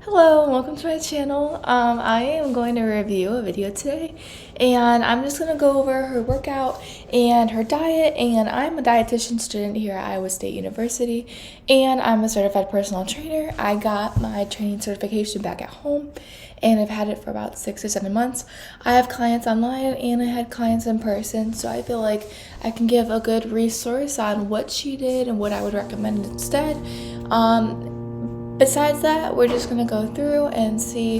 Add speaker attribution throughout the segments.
Speaker 1: Hello and welcome to my channel. I am going to review a video today and I'm just going to go over her workout and her diet. And I'm a dietitian student here at Iowa State University and I'm a certified personal trainer. I got my training certification back at home and I've had it for about 6 or 7 months. I have clients online and I had clients in person, so I feel like I can give a good resource on what she did and what I would recommend instead. Besides that, we're just going to go through and see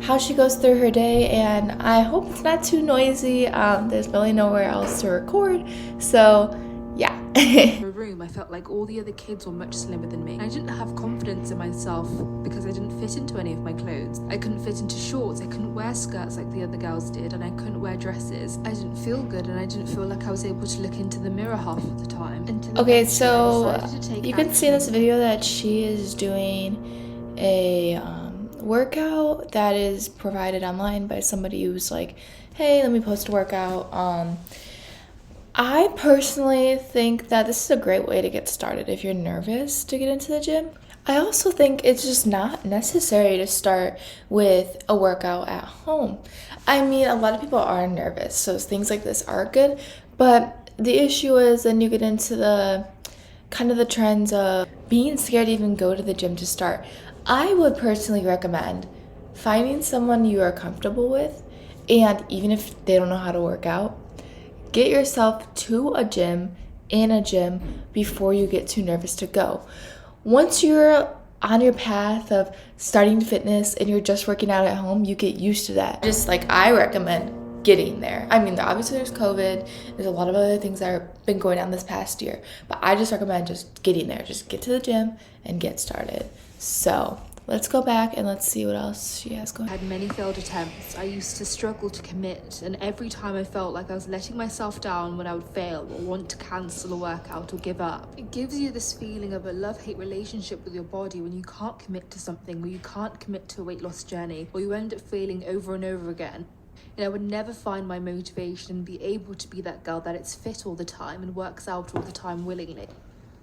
Speaker 1: how she goes through her day, and I hope it's not too noisy. There's really nowhere else to record, so yeah.
Speaker 2: In a room, I felt like all the other kids were much slimmer than me. I didn't have confidence in myself because I didn't fit into any of my clothes. I couldn't fit into shorts, I couldn't wear skirts like the other girls did, and I couldn't wear dresses. I didn't feel good, and I didn't feel like I was able to look into the mirror half of the time.
Speaker 1: Okay, so you can see in this video that she is doing a workout that is provided online by somebody who's like, hey, let me post a workout. I personally think that this is a great way to get started if you're nervous to get into the gym. I also think it's just not necessary to start with a workout at home. I mean, a lot of people are nervous, so things like this are good, but the issue is then you get into the kind of the trends of being scared to even go to the gym to start. I would personally recommend finding someone you are comfortable with, and even if they don't know how to work out, get yourself to a gym, in a gym, before you get too nervous to go. Once you're on your path of starting fitness and you're just working out at home, you get used to that. Just like I recommend getting there. I mean, obviously there's COVID, there's a lot of other things that have been going on this past year, but I just recommend just getting there. Just get to the gym and get started. So let's go back and let's see what else she has going.
Speaker 2: I had many failed attempts. I used to struggle to commit, and every time I felt like I was letting myself down when I would fail or want to cancel a workout or give up. It gives you this feeling of a love-hate relationship with your body when you can't commit to something, or you can't commit to a weight loss journey, or you end up failing over and over again. And I would never find my motivation and be able to be that girl that it's fit all the time and works out all the time willingly.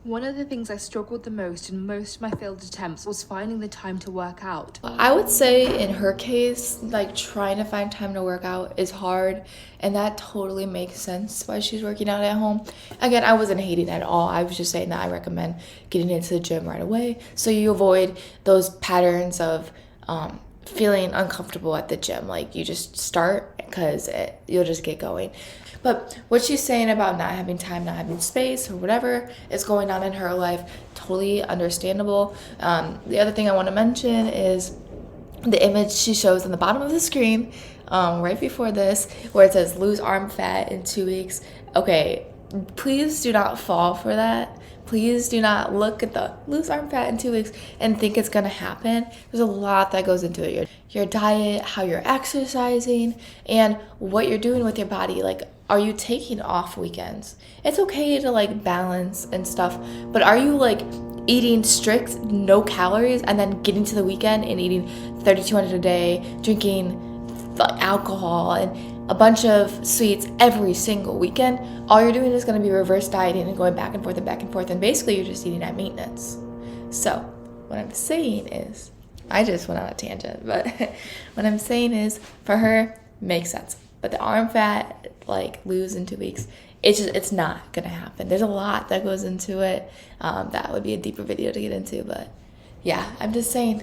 Speaker 2: One of the things I struggled the most in most of my failed attempts was finding the time to work out.
Speaker 1: I would say in her case, like trying to find time to work out is hard, and that totally makes sense why she's working out at home. Again, I wasn't hating at all. I was just saying that I recommend getting into the gym right away so you avoid those patterns of feeling uncomfortable at the gym. Like, you just start because you'll just get going. But what she's saying about not having time, not having space, or whatever is going on in her life, totally understandable. The other thing I want to mention is the image she shows on the bottom of the screen right before this, where it says lose arm fat in 2 weeks. Okay, please do not fall for that. Please do not look at the lose arm fat in 2 weeks and think it's gonna happen. There's a lot that goes into it. Your diet, how you're exercising, and what you're doing with your body. Like, are you taking off weekends? It's okay to like balance and stuff, but are you like eating strict no calories and then getting to the weekend and eating 3,200 a day, drinking alcohol and a bunch of sweets every single weekend? All you're doing is going to be reverse dieting and going back and forth, and basically you're just eating at maintenance. So what I'm saying is, I just went on a tangent, but what I'm saying is, for her, makes sense. But the arm fat, like, lose in 2 weeks, it's not gonna happen. There's a lot that goes into it. That would be a deeper video to get into, but yeah, I'm just saying,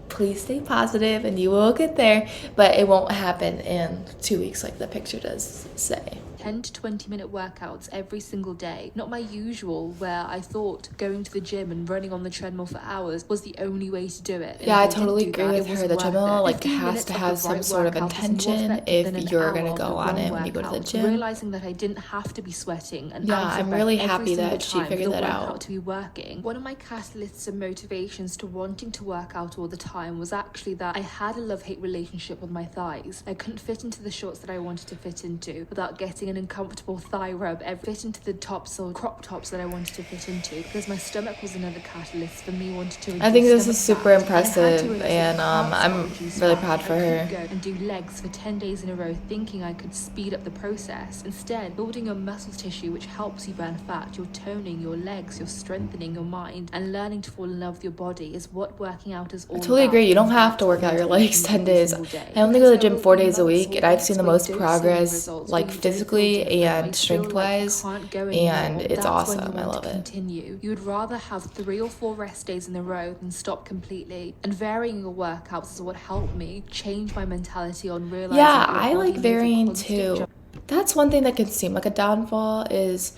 Speaker 1: please stay positive and you will get there, but it won't happen in 2 weeks like the picture does say.
Speaker 2: 10 to 20-minute workouts every single day. Not my usual, where I thought going to the gym and running on the treadmill for hours was the only way to do it.
Speaker 1: Yeah, I totally agree with her. The treadmill like has to have some sort of intention if you're gonna go on it when you go to the gym.
Speaker 2: Realizing that I didn't have to be sweating and
Speaker 1: yeah, I'm really happy that she figured that out.
Speaker 2: To be working. One of my catalysts and motivations to wanting to work out all the time was actually that I had a love-hate relationship with my thighs. I couldn't fit into the shorts that I wanted to fit into without getting an uncomfortable thigh rub fit into the tops or crop tops that I wanted to fit into, because my stomach was another catalyst for me wanting to reduce
Speaker 1: I think this is
Speaker 2: stomach
Speaker 1: super
Speaker 2: fat.
Speaker 1: impressive, and I'm really proud for her.
Speaker 2: Go and do legs for 10 days in a row thinking I could speed up the process. Instead, building your muscle tissue, which helps you burn fat, you're toning your legs, you're strengthening your mind, and learning to fall in love with your body is what working out is all about.
Speaker 1: I totally agree. You don't have to work out your legs 10 days. I only go to the gym 4 days a week, and I've seen the most progress, like physically and strength-wise, and it's awesome. I love it.
Speaker 2: You would rather have 3 or 4 rest days in a row than stop completely. And varying your workouts is what helped me change my mentality on realizing.
Speaker 1: Yeah, I like varying too. That's one thing that can seem like a downfall, is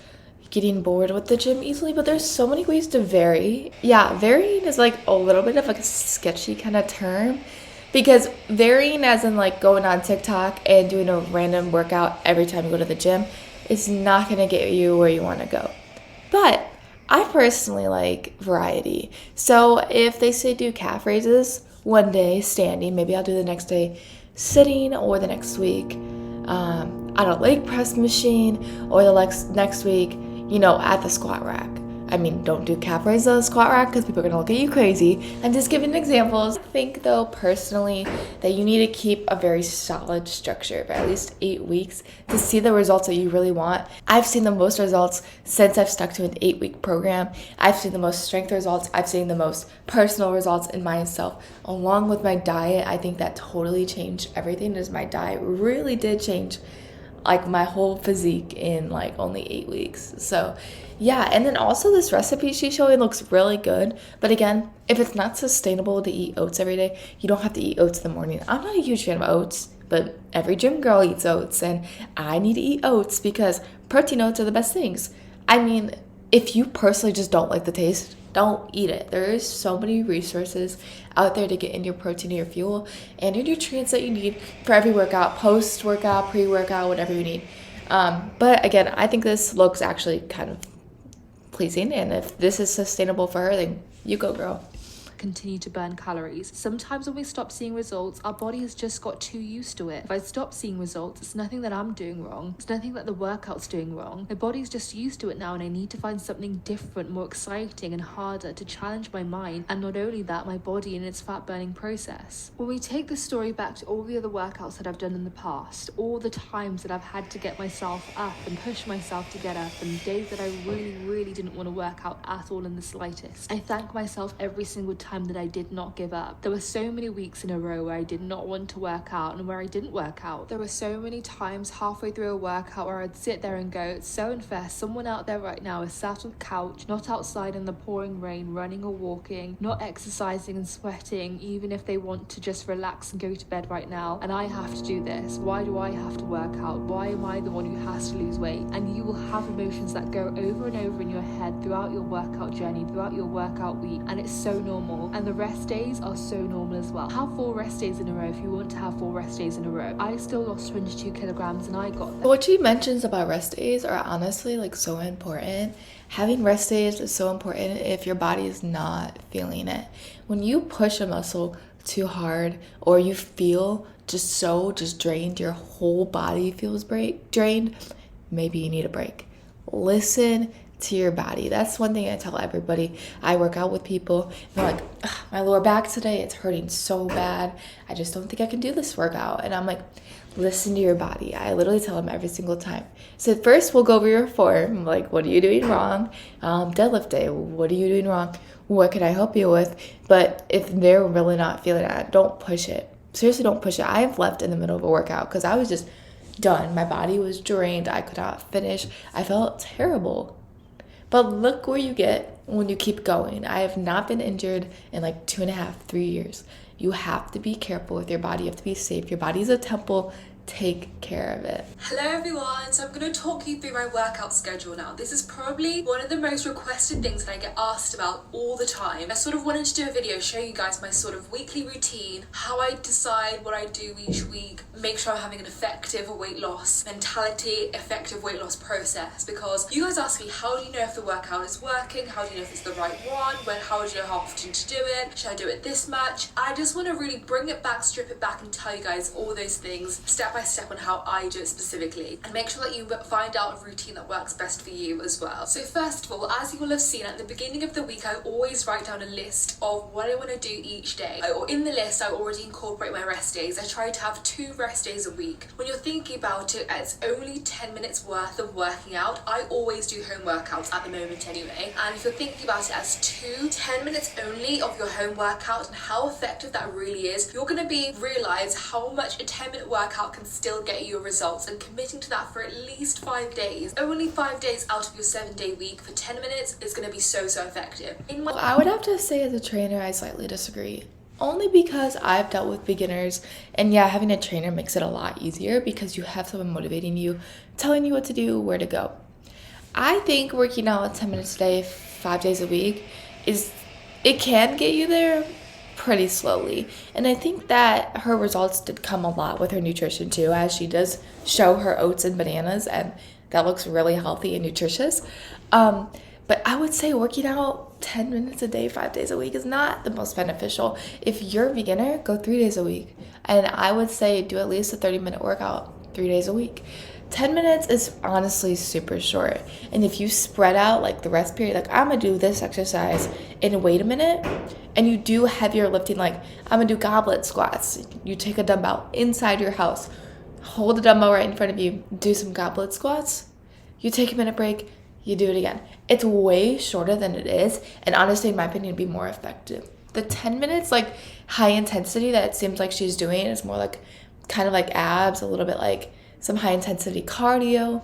Speaker 1: getting bored with the gym easily, but there's so many ways to vary. Yeah, varying is like a little bit of like a sketchy kind of term, because varying as in like going on TikTok and doing a random workout every time you go to the gym is not going to get you where you want to go. But I personally like variety. So if they say do calf raises one day standing, maybe I'll do the next day sitting, or the next week on a leg press machine, or the next week, at the squat rack. I mean, don't do calf raises on the squat rack because people are going to look at you crazy. I'm just giving examples. I think, though, personally, that you need to keep a very solid structure for at least 8 weeks to see the results that you really want. I've seen the most results since I've stuck to an 8-week program. I've seen the most strength results. I've seen the most personal results in myself, along with my diet. I think that totally changed everything, as my diet really did change like my whole physique in like only 8 weeks. So yeah, and then also this recipe she's showing looks really good. But again, if it's not sustainable to eat oats every day, you don't have to eat oats in the morning. I'm not a huge fan of oats, but every gym girl eats oats, and I need to eat oats because protein oats are the best things. I mean, if you personally just don't like the taste, don't eat it. There is so many resources out there to get in your protein and your fuel and your nutrients that you need for every workout, post-workout, pre-workout, whatever you need. But again, I think this looks actually kind of pleasing, and if this is sustainable for her, then you go, girl.
Speaker 2: Continue to burn calories. Sometimes when we stop seeing results, our body has just got too used to it. If I stop seeing results, it's nothing that I'm doing wrong. It's nothing that the workout's doing wrong. My body's just used to it now, and I need to find something different, more exciting and harder to challenge my mind, and not only that, my body in its fat burning process. When we take the story back to all the other workouts that I've done in the past, all the times that I've had to get myself up and push myself to get up, and days that I really didn't want to work out at all in the slightest, I thank myself every single time that I did not give up. There were so many weeks in a row where I did not want to work out and where I didn't work out. There were so many times halfway through a workout where I'd sit there and go, it's so unfair. Someone out there right now is sat on the couch, not outside in the pouring rain, running or walking, not exercising and sweating, even if they want to just relax and go to bed right now. And I have to do this. Why do I have to work out? Why am I the one who has to lose weight? And you will have emotions that go over and over in your head throughout your workout journey, throughout your workout week. And it's so normal. And the rest days are so normal as well. Have 4 rest days in a row if you want to have 4 rest days in a row. I still lost 22 kilograms and I got there.
Speaker 1: What she mentions about rest days are honestly like so important. Having rest days is so important if your body is not feeling it. When you push a muscle too hard, or you feel just drained, your whole body feels drained, maybe you need a break. Listen to your body. That's one thing I tell everybody. I work out with people and they're like, my lower back today, it's hurting so bad. I just don't think I can do this workout. And I'm like, listen to your body. I literally tell them every single time. So first we'll go over your form. Like, what are you doing wrong? Deadlift day, what are you doing wrong? What can I help you with? But if they're really not feeling it, don't push it. Seriously, don't push it. I have left in the middle of a workout because I was just done. My body was drained. I could not finish. I felt terrible. But look where you get when you keep going. I have not been injured in like 2.5, 3 years. You have to be careful with your body. You have to be safe. Your body is a temple. Take care of it.
Speaker 3: Hello everyone, so I'm going to talk you through my workout schedule now. This is probably one of the most requested things that I get asked about all the time. I sort of wanted to do a video showing you guys my sort of weekly routine, how I decide what I do each week, make sure I'm having an effective weight loss mentality, effective weight loss process, because you guys ask me, how do you know if the workout is working? How do you know if it's the right one? How do you know how often to do it? Should I do it this much? I just want to really bring it back, strip it back, and tell you guys all those things step by step on how I do it specifically, and make sure that you find out a routine that works best for you as well. So first of all, as you will have seen, at the beginning of the week I always write down a list of what I want to do each day, or in the list I already incorporate my rest days. I try to have 2 rest days a week. When you're thinking about it, it's only 10 minutes worth of working out. I always do home workouts at the moment anyway, and if you're thinking about it as 10 minutes only of your home workout and how effective that really is, you're going to realize how much a 10-minute workout can still get you your results, and committing to that for at least 5 days, only 5 days out of your 7-day week for 10 minutes is going to be so effective.
Speaker 1: I would have to say, as a trainer, I slightly disagree. Only because I've dealt with beginners, and yeah, having a trainer makes it a lot easier because you have someone motivating you, telling you what to do, where to go. I think working out 10 minutes a day, 5 days a week, it can get you there pretty slowly. And I think that her results did come a lot with her nutrition too, as she does show her oats and bananas, and that looks really healthy and nutritious. But I would say working out 10 minutes a day, 5 days a week is not the most beneficial. If you're a beginner, go 3 days a week. And I would say do at least a 30-minute workout 3 days a week. 10 minutes is honestly super short. And if you spread out like the rest period, like I'm gonna do this exercise and wait a minute, and you do heavier lifting, like I'm gonna do goblet squats. You take a dumbbell inside your house, hold the dumbbell right in front of you, do some goblet squats, you take a minute break, you do it again. It's way shorter than it is, and honestly, in my opinion, it'd be more effective. The 10 minutes, like high intensity that it seems like she's doing, is more like kind of like abs, a little bit like some high intensity cardio.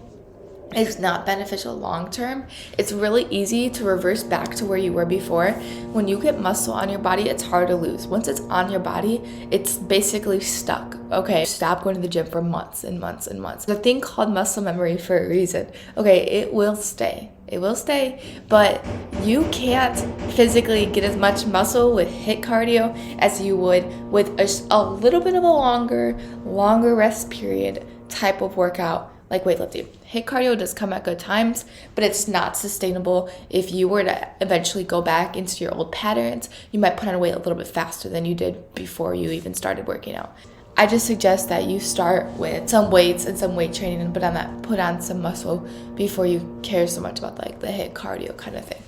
Speaker 1: It's not beneficial long term. It's really easy to reverse back to where you were before. When you get muscle on your body, it's hard to lose. Once it's on your body, it's basically stuck. Okay, stop going to the gym for months and months and months. The thing called muscle memory for a reason. Okay, it will stay. It will stay, but you can't physically get as much muscle with HIIT cardio as you would with a little bit of a longer rest period type of workout like weightlifting. HIIT cardio does come at good times, but it's not sustainable. If you were to eventually go back into your old patterns, you might put on weight a little bit faster than you did before you even started working out. I just suggest that you start with some weights and some weight training and put on some muscle before you care so much about like the HIIT cardio kind of thing.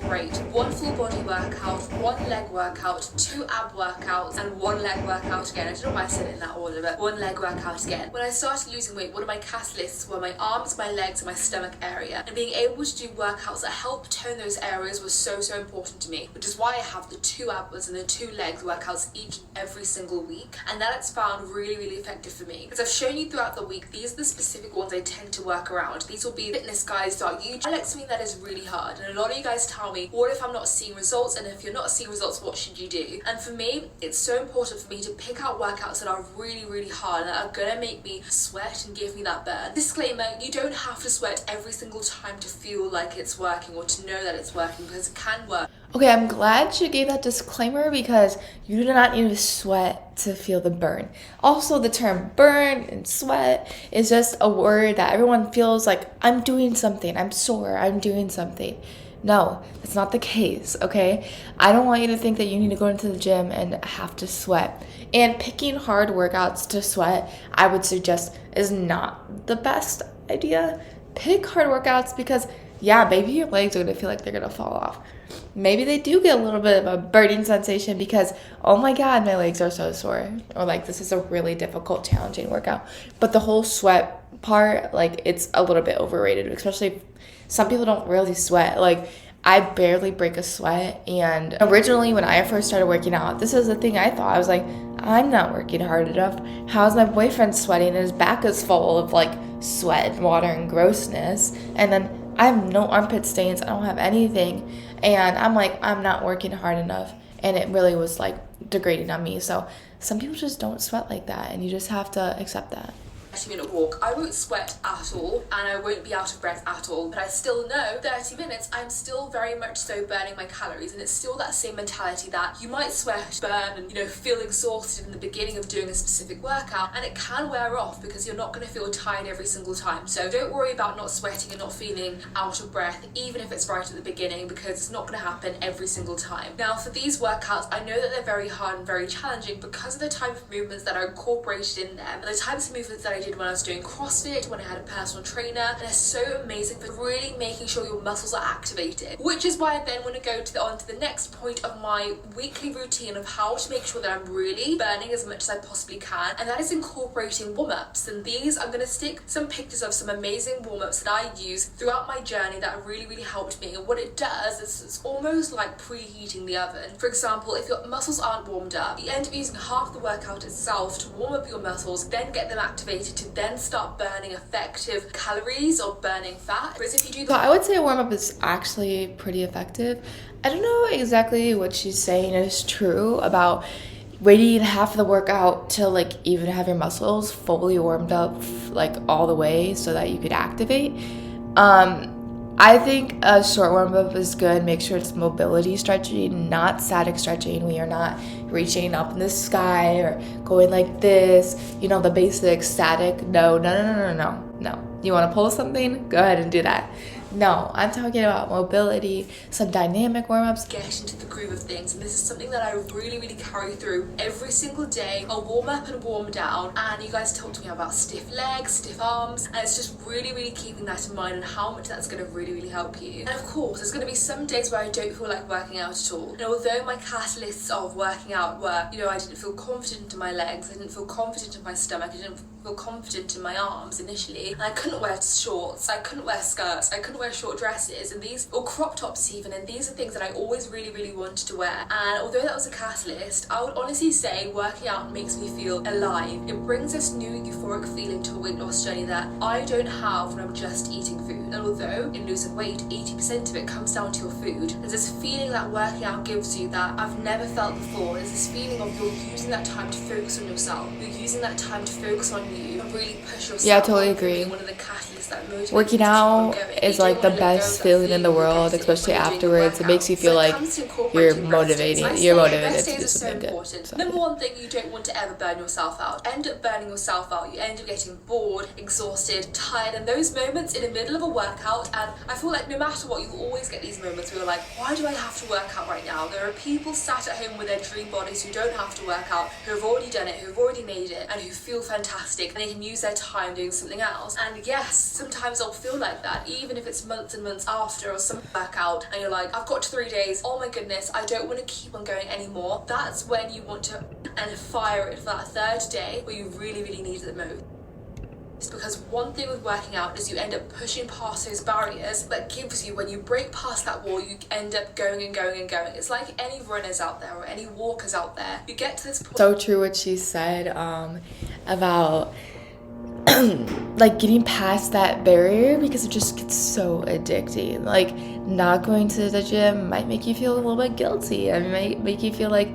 Speaker 3: Great. 1 full body workout, 1 leg workout, 2 ab workouts, and 1 leg workout again. I don't know why I said it in that order, but 1 leg workout again. When I started losing weight, one of my catalysts were my arms, my legs, and my stomach area. And being able to do workouts that help tone those areas was so important to me, which is why I have the 2 abs and the 2 leg workouts each and every single week. And that it's found really effective for me. Because I've shown you throughout the week, these are the specific ones I tend to work around. These will be fitness guides on YouTube. I like something that is really hard. And a lot of you guys tell me, what if I'm not seeing results? And if you're not seeing results, what should you do? And for me, it's so important for me to pick out workouts that are really hard, that are gonna make me sweat and give me that burn. Disclaimer, you don't have to sweat every single time to feel like it's working or to know that it's working, because it can work.
Speaker 1: Okay, I'm glad she gave that disclaimer because you do not need to sweat to feel the burn. Also, the term burn and sweat is just a word that everyone feels like, I'm doing something, I'm sore, I'm doing something. No, that's not the case, okay? I don't want you to think that you need to go into the gym and have to sweat. And picking hard workouts to sweat, I would suggest, is not the best idea. Pick hard workouts because, yeah, maybe your legs are going to feel like they're going to fall off. Maybe they do get a little bit of a burning sensation because, oh my God, my legs are so sore. Or like, this is a really difficult, challenging workout. But the whole sweat part, like, it's a little bit overrated, especially if some people don't really sweat. Like, I barely break a sweat. And originally, when I first started working out, this is the thing I thought. I was like, I'm not working hard enough. How's my boyfriend sweating? And his back is full of like sweat and water and grossness. And then I have no armpit stains. I don't have anything. And I'm like, I'm not working hard enough. And it really was like degrading on me. So some people just don't sweat like that. And you just have to accept that.
Speaker 3: 30-minute walk, I won't sweat at all and I won't be out of breath at all, but I still know 30 minutes I'm still very much so burning my calories, and it's still that same mentality that you might sweat, burn, and feel exhausted in the beginning of doing a specific workout, and it can wear off because you're not going to feel tired every single time. So don't worry about not sweating and not feeling out of breath, even if it's right at the beginning, because it's not going to happen every single time. Now for these workouts, I know that they're very hard and very challenging because of the type of movements that are incorporated in them, and the types of movements that I did when I was doing CrossFit, when I had a personal trainer, and they're so amazing for really making sure your muscles are activated. Which is why I then want to go on to the next point of my weekly routine of how to make sure that I'm really burning as much as I possibly can, and that is incorporating warm-ups. And these, I'm going to stick some pictures of some amazing warm-ups that I use throughout my journey that really helped me. And what it does is it's almost like preheating the oven. For example, if your muscles aren't warmed up, you end up using half the workout itself to warm up your muscles, then get them activated to then start burning effective calories or burning fat. Whereas if you do
Speaker 1: So I would say a warm-up is actually pretty effective. I don't know exactly what she's saying is true about waiting half of the workout to like even have your muscles fully warmed up like all the way so that you could activate. I think a short warm-up is good. Make sure it's mobility stretching, not static stretching. We are not reaching up in the sky or going like this, the basic static. No. You want to pull something? Go ahead and do that. No, I'm talking about mobility, some dynamic warm-ups.
Speaker 3: Get into the groove of things, and this is something that I really carry through every single day. I'll warm up and warm down, and you guys talk to me about stiff legs, stiff arms, and it's just really keeping that in mind and how much that's going to really help you. And of course, there's going to be some days where I don't feel like working out at all. And although my catalysts of working out were, I didn't feel confident in my legs, I didn't feel confident in my stomach, I didn't feel confident in my arms initially, and I couldn't wear shorts, I couldn't wear skirts, I couldn't wear short dresses, and these, or crop tops even, and these are things that I always really wanted to wear. And although that was a catalyst, I would honestly say working out makes me feel alive. It brings this new euphoric feeling to a weight loss journey that I don't have when I'm just eating food. And although in losing weight 80% of it comes down to your food, there's this feeling that working out gives you that I've never felt before. There's this feeling of you're using that time to focus on yourself, you're using that time to focus on you and really push yourself.
Speaker 1: Yeah, I totally agree.
Speaker 3: One of the catalysts that motivates
Speaker 1: Working out is like the best feeling in the world, especially afterwards. It makes you feel like you're motivated to do something good. So.
Speaker 3: Number one thing, you don't want to ever burn yourself out. End up burning yourself out. You end up getting bored, exhausted, tired, and those moments in the middle of a workout, and I feel like no matter what, you always get these moments where you're like, why do I have to work out right now? There are people sat at home with their dream bodies who don't have to work out, who have already done it, who have already made it, and who feel fantastic, and they can use their time doing something else. And yes, sometimes I'll feel like that, even if it's months and months after or some workout, and you're like, I've got 3 days, oh my goodness, I don't want to keep on going anymore. That's when you want to and fire it for that third day where you really need it the most. It's because one thing with working out is you end up pushing past those barriers that gives you, when you break past that wall, you end up going and going and going. It's like any runners out there or any walkers out there. You get to this point.
Speaker 1: So true what she said about like getting past that barrier, because it just gets so addicting. Like not going to the gym might make you feel a little bit guilty. It might make you feel like,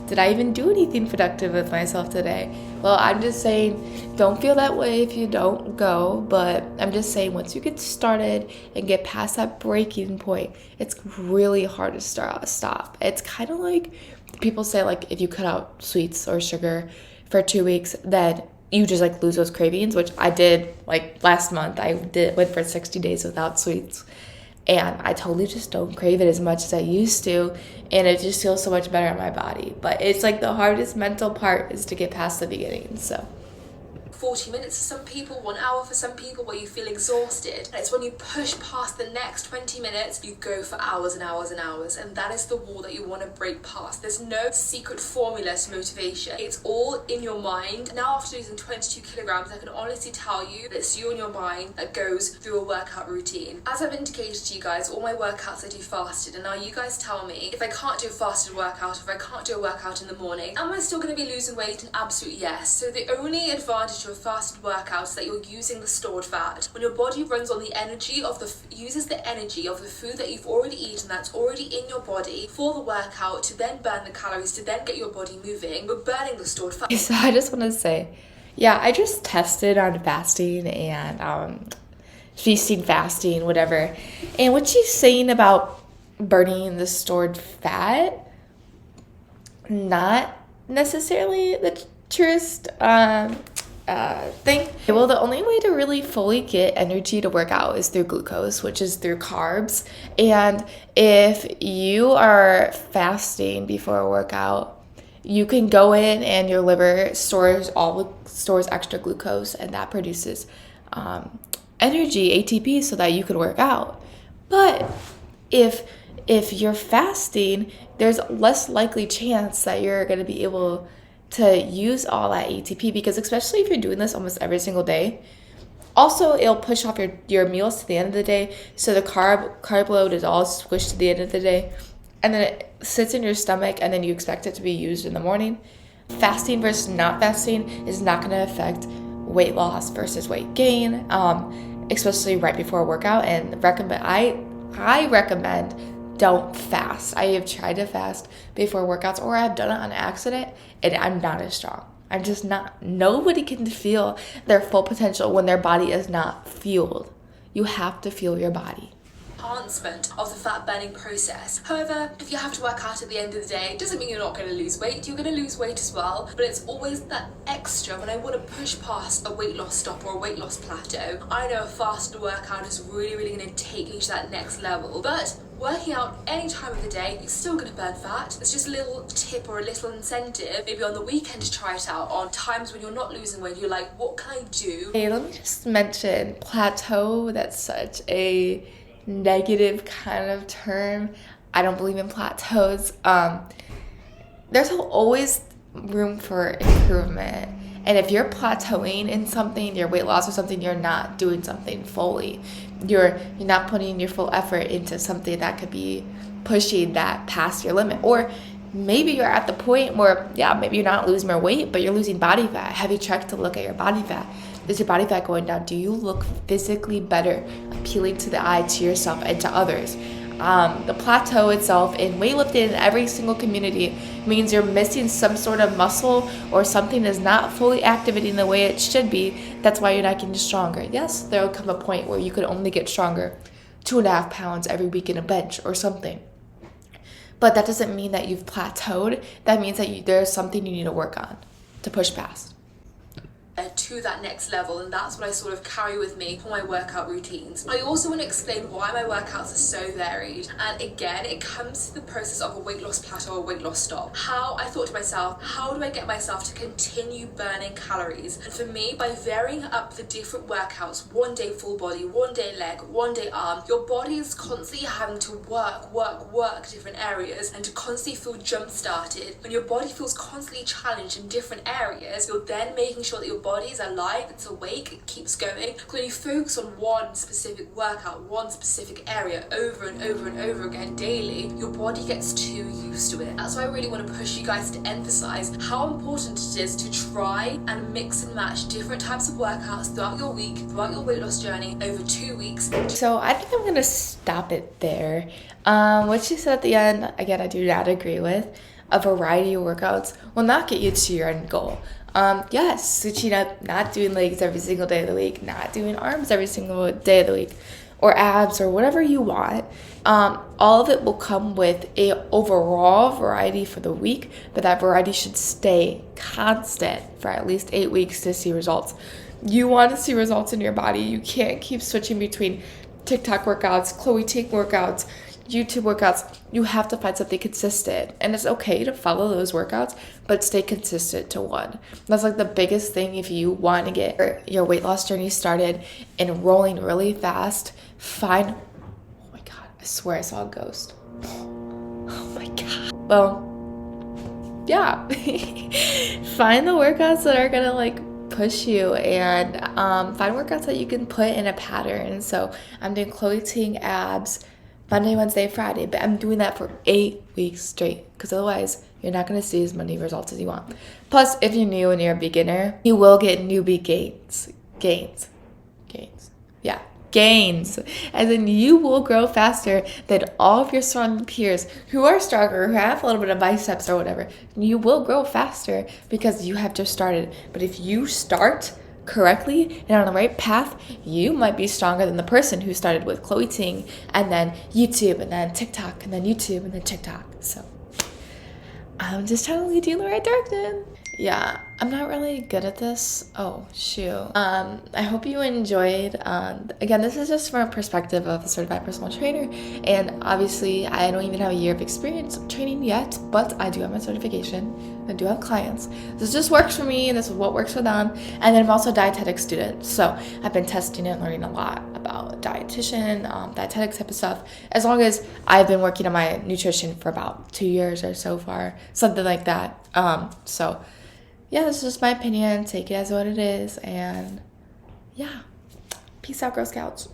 Speaker 1: did I even do anything productive with myself today? Well, I'm just saying, don't feel that way if you don't go, but I'm just saying once you get started and get past that breaking point, it's really hard to stop. It's kind of like people say, like if you cut out sweets or sugar for 2 weeks, then you just like lose those cravings, which I did like last month. I went for 60 days without sweets, and I totally just don't crave it as much as I used to, and it just feels so much better in my body. But it's like the hardest mental part is to get past the beginning. So
Speaker 3: 40 minutes for some people, 1 hour for some people, where you feel exhausted. And it's when you push past the next 20 minutes, you go for hours and hours and hours. And that is the wall that you want to break past. There's no secret formula to motivation. It's all in your mind. Now, after losing 22 kilograms, I can honestly tell you that it's you and your mind that goes through a workout routine. As I've indicated to you guys, all my workouts I do fasted. And now you guys tell me, if I can't do a fasted workout, if I can't do a workout in the morning, am I still going to be losing weight? And absolutely yes. So the only advantage of a fasted workout is that you're using the stored fat. When your body runs on the energy of uses the energy of the food that you've already eaten, that's already in your body, for the workout, to then burn the calories, to then get your body moving, we're burning the stored fat.
Speaker 1: I just want to say, Yeah, I just tested on fasting and feasting, fasting, whatever. And what she's saying about burning the stored fat, not necessarily the truest thing. Well, the only way to really fully get energy to work out is through glucose, which is through carbs. And if you are fasting before a workout, you can go in and your liver stores extra glucose, and that produces energy, ATP, so that you could work out. But if you're fasting, there's less likely chance that you're going to be able to use all that ATP, because especially if you're doing this almost every single day, also it'll push off your meals to the end of the day, so the carb load is all squished to the end of the day, and then it sits in your stomach, and then you expect it to be used in the morning. Fasting versus not fasting is not going to affect weight loss versus weight gain, especially right before a workout. And I recommend don't fast. I have tried to fast before workouts, or I've done it on accident, and I'm not as strong. I'm just not. Nobody can feel their full potential when their body is not fueled. You have to fuel your body.
Speaker 3: Enhancement of the fat burning process. However, if you have to work out at the end of the day, it doesn't mean you're not going to lose weight. You're going to lose weight as well, but it's always that extra when I want to push past a weight loss stop or a weight loss plateau. I know a fasted workout is really going to take you to that next level, but working out any time of the day, you're still going to burn fat. It's just a little tip or a little incentive, maybe on the weekend, to try it out. On times when you're not losing weight, you're like, what can I do?
Speaker 1: Hey, let me just mention plateau. That's such a negative kind of term. I don't believe in plateaus. There's always room for improvement. And if you're plateauing in something, your weight loss or something, you're not doing something fully. You're not putting your full effort into something that could be pushing that past your limit. Or maybe you're at the point where, maybe you're not losing more weight, but you're losing body fat. Have you checked to look at your body fat? Is your body fat going down? Do you look physically better, appealing to the eye, to yourself, and to others? The plateau itself in weightlifting in every single community means you're missing some sort of muscle, or something is not fully activating the way it should be. That's why you're not getting stronger. Yes, there will come a point where you could only get stronger 2.5 pounds every week in a bench or something. But that doesn't mean that you've plateaued. That means that there's something you need to work on to push past.
Speaker 3: To that next level, and that's what I sort of carry with me for my workout routines. I also want to explain why my workouts are so varied, and again, it comes to the process of a weight loss plateau or weight loss stop. How I thought to myself, how do I get myself to continue burning calories? And for me, by varying up the different workouts, one day full body, one day leg, one day arm, your body is constantly having to work different areas, and to constantly feel jump started. When your body feels constantly challenged in different areas, you're then making sure that your body is alive, it's awake, it keeps going. When you focus on one specific workout, one specific area over and over again daily, your body gets too used to it. That's why I really want to push you guys to emphasize how important it is to try and mix and match different types of workouts throughout your week, throughout your weight loss journey over 2 weeks.
Speaker 1: So I think I'm gonna stop it there. What she said at the end, again, I do not agree with. A variety of workouts will not get you to your end goal. Yes, switching up, not doing legs every single day of the week, not doing arms every single day of the week, or abs, or whatever you want. All of it will come with a overall variety for the week, but that variety should stay constant for at least 8 weeks to see results. You want to see results in your body. You can't keep switching between TikTok workouts, Chloe Take workouts, YouTube workouts. You have to find something consistent, and it's okay to follow those workouts, but stay consistent to one. That's like the biggest thing. If you want to get your weight loss journey started and rolling really fast, find, oh my god, I swear I saw a ghost. Oh my god. Well, yeah. Find the workouts that are gonna push you, and find workouts that you can put in a pattern. So I'm doing Chloe Ting abs Monday, Wednesday, Friday, but I'm doing that for 8 weeks straight, because otherwise you're not going to see as many results as you want. Plus, if you're new and you're a beginner, you will get newbie gains. Yeah. gains, as in you will grow faster than all of your surrounding peers who are stronger, who have a little bit of biceps or whatever. You will grow faster because you have just started. But if you start correctly and on the right path, you might be stronger than the person who started with Chloe Ting and then YouTube and then TikTok and then YouTube and then TikTok. So I'm just trying to lead you in the right direction. Yeah, I'm not really good at this. Oh, shoot. I hope you enjoyed. Again, this is just from a perspective of a certified personal trainer. And obviously, I don't even have a year of experience training yet, but I do have my certification. I do have clients. This just works for me. This is what works for them. And then I'm also a dietetic student. So I've been testing and learning a lot about dietitian, dietetics type of stuff. As long as I've been working on my nutrition for about 2 years or so far, something like that. So yeah, this is just my opinion. Take it as what it is. And yeah, peace out, Girl Scouts.